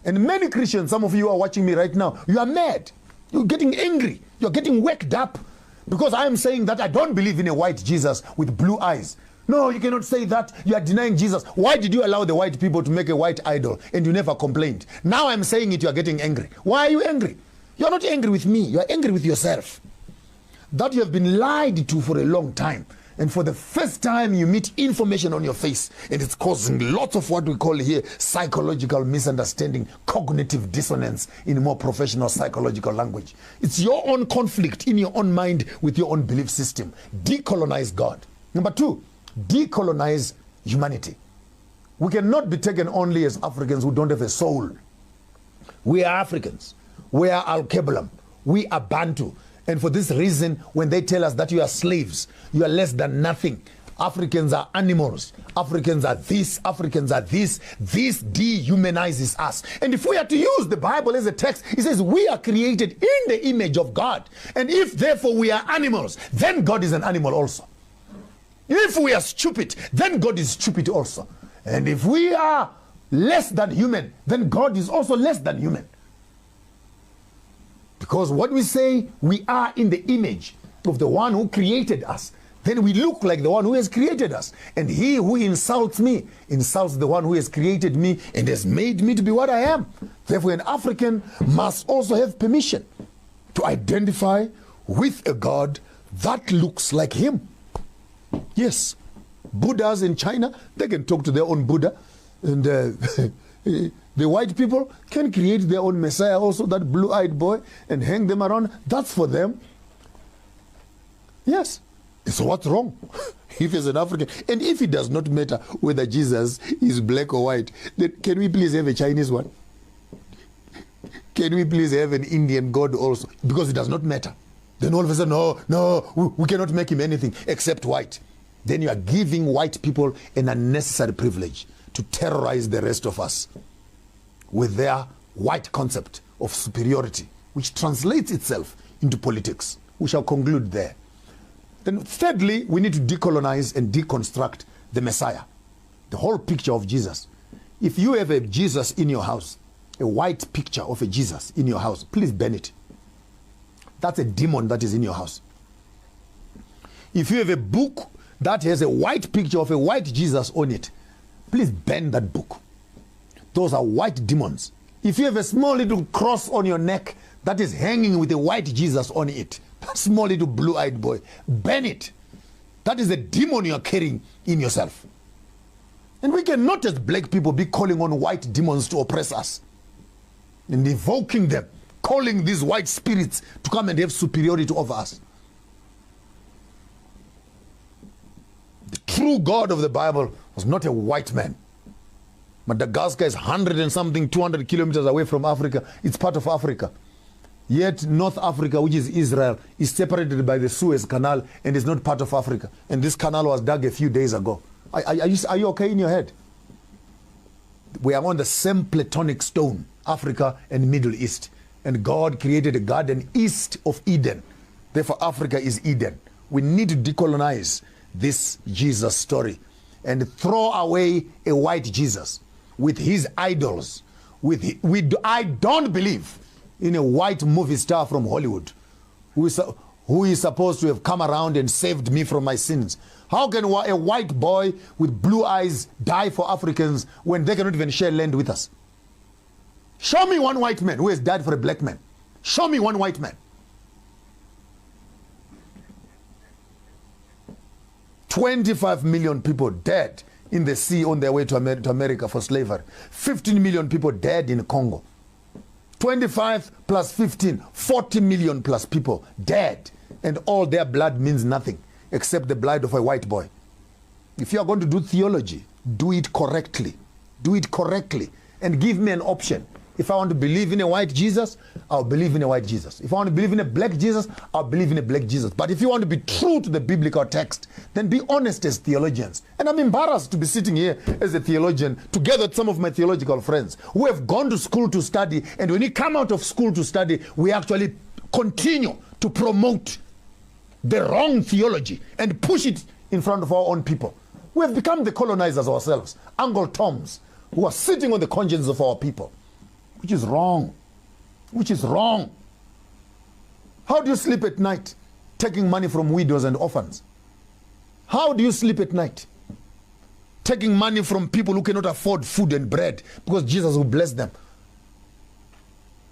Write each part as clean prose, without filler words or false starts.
And many Christians, some of you are watching me right now, you are mad. You're getting angry. You're getting worked up because I am saying that I don't believe in a white Jesus with blue eyes. No, you cannot say that. You are denying Jesus. Why did you allow the white people to make a white idol and you never complained? Now I'm saying it, you are getting angry. Why are you angry? You're not angry with me. You're angry with yourself. That you have been lied to for a long time. And for the first time, you meet information on your face, and it's causing lots of what we call here psychological misunderstanding, cognitive dissonance in more professional psychological language. It's your own conflict in your own mind with your own belief system. Decolonize God. Number two, decolonize humanity. We cannot be taken only as Africans who don't have a soul. We are Africans. We are Al-Kebalam. We are Bantu. And for this reason, when they tell us that you are slaves, you are less than nothing. Africans are animals. Africans are this. Africans are this. This dehumanizes us. And if we are to use the Bible as a text, it says we are created in the image of God. And if therefore we are animals, then God is an animal also. If we are stupid, then God is stupid also. And if we are less than human, then God is also less than human. Because what we say, we are in the image of the one who created us. Then we look like the one who has created us. And he who insults me, insults the one who has created me and has made me to be what I am. Therefore, an African must also have permission to identify with a God that looks like him. Yes, Buddhas in China, they can talk to their own Buddha. And the white people can create their own Messiah also, that blue-eyed boy, and hang them around. That's for them. Yes. So what's wrong if he's an African? And if it does not matter whether Jesus is black or white, then can we please have a Chinese one? Can we please have an Indian God also? Because it does not matter. Then all of a sudden, no, we cannot make him anything except white. Then you are giving white people an unnecessary privilege to terrorize the rest of us with their white concept of superiority, which translates itself into politics. We shall conclude there. Then thirdly, we need to decolonize and deconstruct the Messiah, the whole picture of Jesus. If you have a Jesus in your house, a white picture of a Jesus in your house, please burn it. That's a demon that is in your house. If you have a book that has a white picture of a white Jesus on it, please burn that book. Those are white demons. If you have a small little cross on your neck that is hanging with a white Jesus on it, that small little blue-eyed boy, burn it. That is a demon you are carrying in yourself. And we cannot as black people be calling on white demons to oppress us and evoking them, calling these white spirits to come and have superiority over us. The true God of the Bible was not a white man. Madagascar is 100 and something, 200 kilometers away from Africa. It's part of Africa. Yet North Africa, which is Israel, is separated by the Suez Canal and is not part of Africa. And this canal was dug a few days ago. Are you okay in your head? We are on the same platonic stone, Africa and Middle East. And God created a garden east of Eden. Therefore, Africa is Eden. We need to decolonize this Jesus story and throw away a white Jesus with his idols. I don't believe in a white movie star from Hollywood who is supposed to have come around and saved me from my sins. How can a white boy with blue eyes die for Africans when they cannot even share land with us? Show me one white man who has died for a black man. Show me one white man. 25 million people dead in the sea on their way to America for slavery. 15 million people dead in Congo. 25 plus 15, 40 million plus people dead. And all their blood means nothing except the blood of a white boy. If you are going to do theology, do it correctly. Do it correctly. And give me an option. If I want to believe in a white Jesus, I'll believe in a white Jesus. If I want to believe in a black Jesus, I'll believe in a black Jesus. But if you want to be true to the biblical text, then be honest as theologians. And I'm embarrassed to be sitting here as a theologian together with some of my theological friends who have gone to school to study. And when we come out of school to study, we actually continue to promote the wrong theology and push it in front of our own people. We have become the colonizers ourselves, Uncle Toms, who are sitting on the conscience of our people. which is wrong. Which is wrong. How do you sleep at night? Taking money from widows and orphans. How do you sleep at night? Taking money from people who cannot afford food and bread because Jesus will bless them.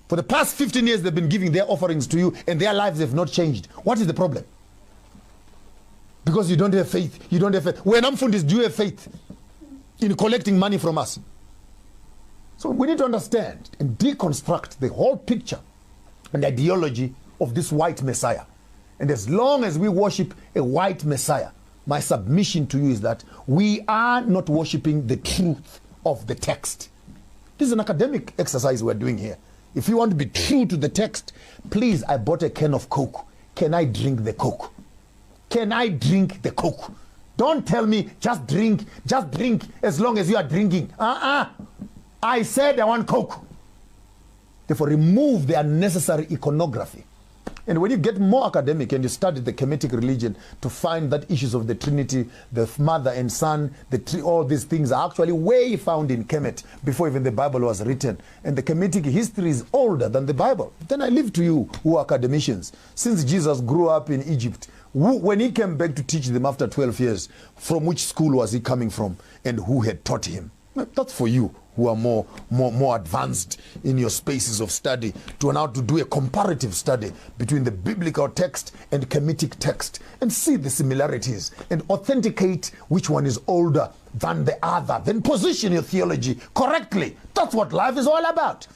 For the past 15 years, they've been giving their offerings to you and their lives have not changed. What is the problem? Because you don't have faith. You don't have faith. When Amfundis, do you have faith in collecting money from us? So we need to understand and deconstruct the whole picture and ideology of this white Messiah. And as long as we worship a white Messiah, my submission to you is that we are not worshiping the truth of the text. This is an academic exercise we're doing here. If you want to be true to the text, please, I bought a can of Coke. Can I drink the Coke? Can I drink the Coke? Don't tell me just drink as long as you are drinking. I said I want Coke. Therefore, remove the unnecessary iconography. And when you get more academic and you study the Kemetic religion to find that issues of the Trinity, the Mother and Son, all these things are actually way found in Kemet before even the Bible was written. And the Kemetic history is older than the Bible. Then I leave to you who are academicians. Since Jesus grew up in Egypt, when he came back to teach them after 12 years, from which school was he coming from and who had taught him? That's for you who are more advanced in your spaces of study to know how to do a comparative study between the biblical text and Kemetic text and see the similarities and authenticate which one is older than the other. Then position your theology correctly. That's what life is all about.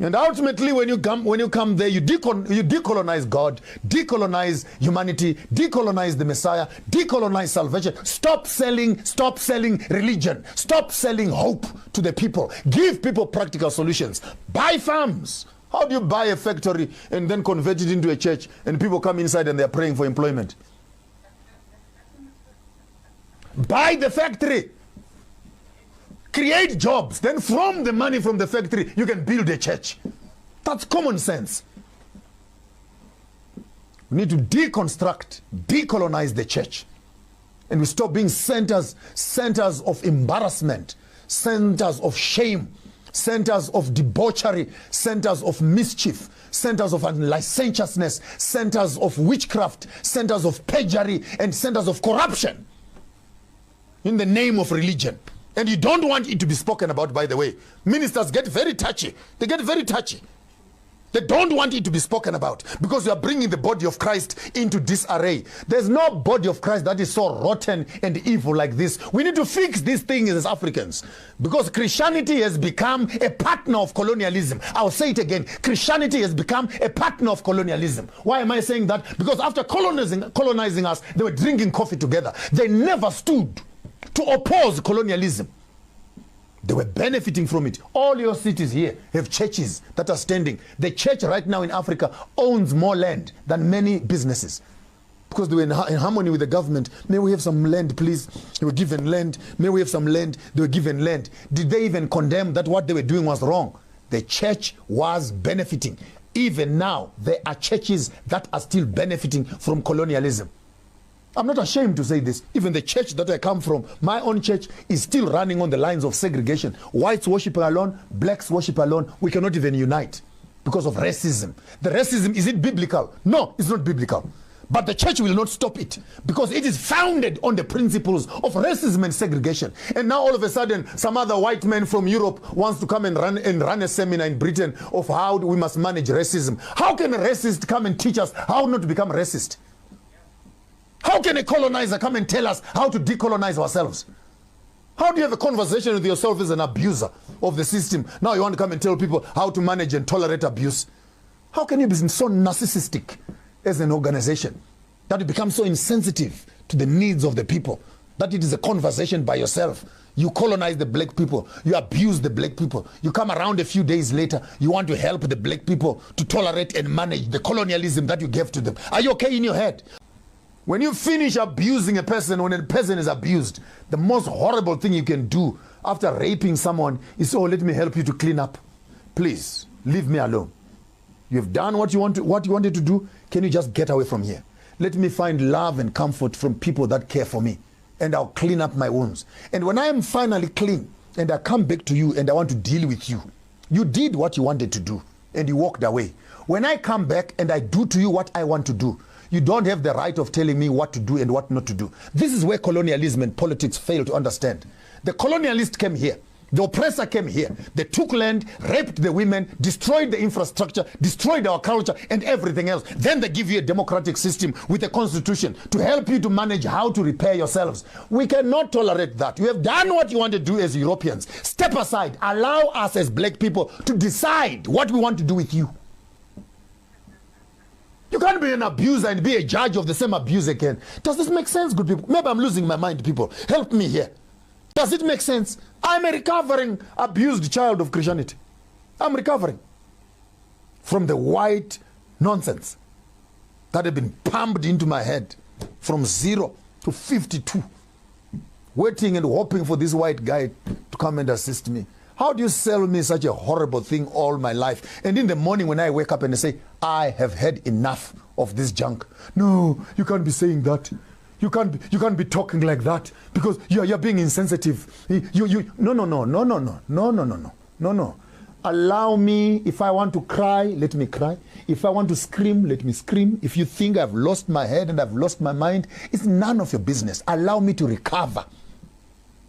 And ultimately, when you come there, you decolonize God, decolonize humanity, decolonize the Messiah, decolonize salvation. Stop selling religion. Stop selling hope to the people. Give people practical solutions. Buy farms. How do you buy a factory and then convert it into a church and people come inside and they're praying for employment? Buy the factory. Create jobs. Then from the money from the factory, you can build a church. That's common sense. We need to deconstruct, decolonize the church. And we stop being centers of embarrassment, centers of shame, centers of debauchery, centers of mischief, centers of licentiousness, centers of witchcraft, centers of perjury, and centers of corruption in the name of religion. And you don't want it to be spoken about, by the way. Ministers get very touchy. They get very touchy. They don't want it to be spoken about because you are bringing the body of Christ into disarray. There's no body of Christ that is so rotten and evil like this. We need to fix these things as Africans because Christianity has become a partner of colonialism. I'll say it again. Christianity has become a partner of colonialism. Why am I saying that? Because after colonizing us, they were drinking coffee together. They never stood to oppose colonialism. They were benefiting from it. All your cities here have churches that are standing. The church right now in Africa owns more land than many businesses because they were in harmony with the government. May we have some land, please? They were given land. May we have some land? They were given land. Did they even condemn that what they were doing was wrong? The church was benefiting. Even now, there are churches that are still benefiting from colonialism. I'm not ashamed to say this. Even the church that I come from, my own church, is still running on the lines of segregation. Whites worship alone, blacks worship alone. We cannot even unite because of racism. The racism, is it biblical? No, it's not biblical. But the church will not stop it because it is founded on the principles of racism and segregation. And now all of a sudden, some other white man from Europe wants to come and run a seminar in Britain of how we must manage racism. How can a racist come and teach us how not to become racist? How can a colonizer come and tell us how to decolonize ourselves? How do you have a conversation with yourself as an abuser of the system? Now you want to come and tell people how to manage and tolerate abuse. How can you be so narcissistic as an organization that you become so insensitive to the needs of the people that it is a conversation by yourself? You colonize the black people. You abuse the black people. You come around a few days later. You want to help the black people to tolerate and manage the colonialism that you gave to them. Are you okay in your head? When you finish abusing a person, when a person is abused, the most horrible thing you can do after raping someone is, oh, let me help you to clean up. Please, leave me alone. You've done what you wanted to do. Can you just get away from here? Let me find love and comfort from people that care for me, and I'll clean up my wounds. And when I am finally clean, and I come back to you and I want to deal with you. You did what you wanted to do and you walked away. When I come back and I do to you what I want to do, you don't have the right of telling me what to do and what not to do. This is where colonialism and politics fail to understand. The colonialist came here. The oppressor came here. They took land, raped the women, destroyed the infrastructure, destroyed our culture and everything else. Then they give you a democratic system with a constitution to help you to manage how to repair yourselves. We cannot tolerate that. You have done what you want to do as Europeans. Step aside. Allow us as black people to decide what we want to do with you. You can't be an abuser and be a judge of the same abuse again. Does this make sense, good people? Maybe I'm losing my mind, people. Help me here. Does it make sense? I'm a recovering, abused child of Christianity. I'm recovering from the white nonsense that had been pumped into my head from 0 to 52. Waiting and hoping for this white guy to come and assist me. How do you sell me such a horrible thing all my life? And in the morning when I wake up and I say, I have had enough of this junk. No, you can't be saying that. You can't be talking like that because you're being insensitive. No. Allow me. If I want to cry, let me cry. If I want to scream, let me scream. If you think I've lost my head and I've lost my mind, it's none of your business. Allow me to recover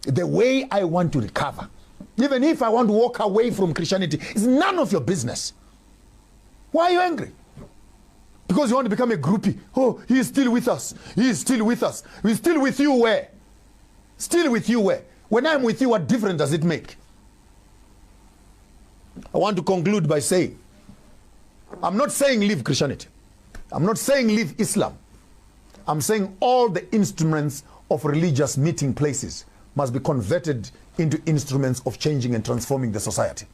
the way I want to recover. Even if I want to walk away from Christianity, it's none of your business. Why are you angry? Because you want to become a groupie. Oh, he is still with us. He is still with us. He's still with you where? Still with you where? When I'm with you, what difference does it make? I want to conclude by saying, I'm not saying leave Christianity. I'm not saying leave Islam. I'm saying all the instruments of religious meeting places must be converted into instruments of changing and transforming the society.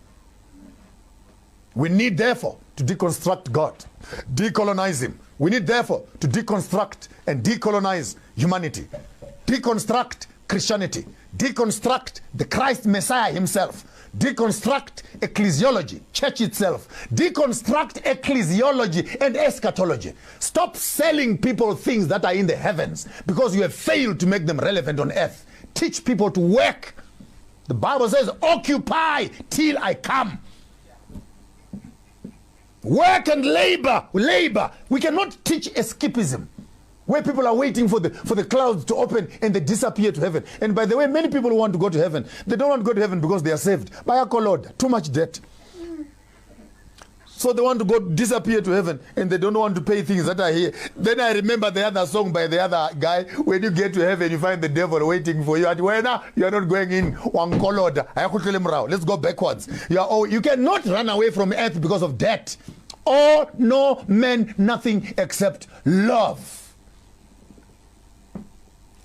We need, therefore, to deconstruct God, decolonize him. We need, therefore, to deconstruct and decolonize humanity, deconstruct Christianity, deconstruct the Christ Messiah himself, deconstruct ecclesiology, church itself, deconstruct ecclesiology and eschatology. Stop selling people things that are in the heavens because you have failed to make them relevant on earth. Teach people to work. The Bible says, occupy till I come. Work and labor. We cannot teach escapism, where people are waiting for the clouds to open and they disappear to heaven. And by the way, many people who want to go to heaven, they don't want to go to heaven because they are saved. By a Lord, too much debt. So they want to go disappear to heaven and they don't want to pay things that are here. Then I remember the other song by the other guy, when you get to heaven, you find the devil waiting for you. At when you are not going in, let's go backwards. You cannot run away from earth because of debt. All no man, nothing except love.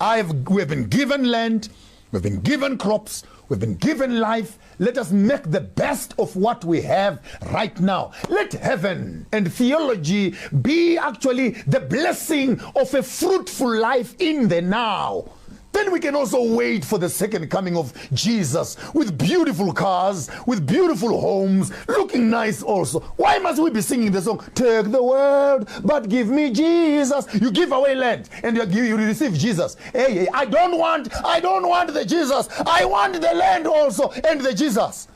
We have been given land, we've been given crops, we've been given life. Let us make the best of what we have right now. Let heaven and theology be actually the blessing of a fruitful life in the now. Then we can also wait for the second coming of Jesus with beautiful cars, with beautiful homes, looking nice also. Why must we be singing the song, take the world, but give me Jesus? You give away land and you receive Jesus. Hey, I don't want the Jesus. I want the land also and the Jesus.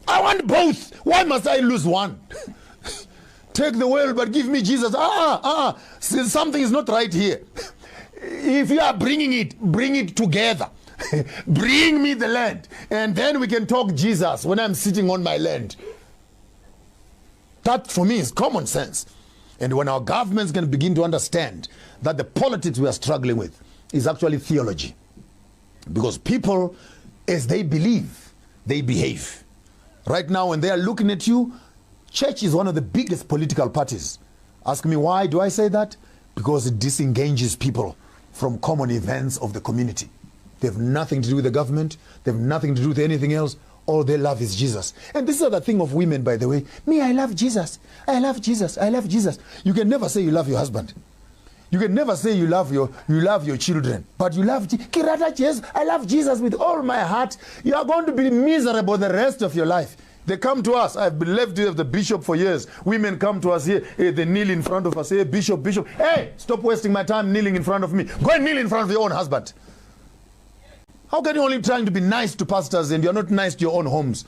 I want both. Why must I lose one? Take the world, but give me Jesus. Something is not right here. If you are bringing it, bring it together. Bring me the land. And then we can talk Jesus when I'm sitting on my land. That for me is common sense. And when our governments can begin to understand that the politics we are struggling with is actually theology. Because people, as they believe, they behave. Right now when they are looking at you, church is one of the biggest political parties. Ask me why do I say that? Because it disengages people from common events of the community. They have nothing to do with the government. They have nothing to do with anything else. All they love is Jesus. And this is the thing of women, by the way. Me, I love Jesus. I love Jesus. I love Jesus. You can never say you love your husband. You can never say you love your children. But you love Jesus. I love Jesus with all my heart. You are going to be miserable the rest of your life. They come to us. I've been left with the bishop for years. Women come to us here. They kneel in front of us. Hey, bishop. Hey, stop wasting my time kneeling in front of me. Go and kneel in front of your own husband. How can you only trying to be nice to pastors and you're not nice to your own homes?